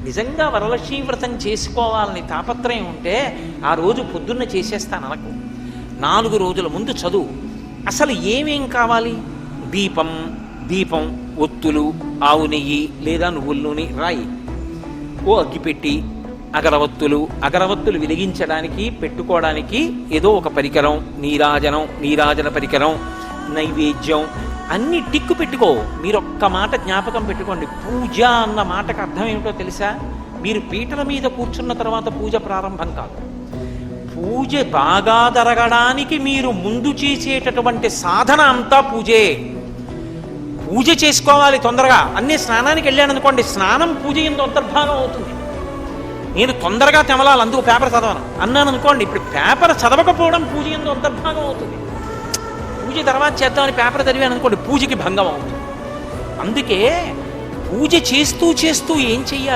నిజంగా వరలక్ష్మీ వ్రతం చేసుకోవాలని తాపత్రయం ఉంటే ఆ రోజు పొద్దున్న చేసేస్తాను అనకు. 4 రోజుల ముందు చదువు. అసలు ఏమేం కావాలి? దీపం, ఒత్తులు, ఆవు నెయ్యి లేదా నువ్వుల నూనె రాయి, ఓ అగ్గిపెట్టి, అగరవత్తులు వెలిగించడానికి పెట్టుకోవడానికి ఏదో ఒక పరికరం, నీరాజన పరికరం, నైవేద్యం అన్ని టిక్కు పెట్టుకో. మీరు ఒక్క మాట జ్ఞాపకం పెట్టుకోండి, పూజ అన్న మాటకు అర్థం ఏమిటో తెలుసా? మీరు పీటల మీద కూర్చున్న తర్వాత పూజ ప్రారంభం కాదు. పూజ బాగా జరగడానికి మీరు ముందు చేసేటటువంటి సాధన అంతా పూజే. పూజ చేసుకోవాలి తొందరగా. అన్నీ స్నానానికి వెళ్ళాను అనుకోండి, స్నానం పూజ ఎందు అంతర్భాగం అవుతుంది. నేను తొందరగా తెమలాలి, అందుకు పేపర్ చదవను అన్నాను అనుకోండి, ఇప్పుడు పేపర్ చదవకపోవడం పూజ ఎందు అంతర్భాగం అవుతుంది. పూజ తర్వాత చేద్దామని పేపర్ చదివాను అనుకోండి, పూజకి భంగం అవుతుంది. అందుకే పూజ చేస్తూ ఏం చెయ్యాలి?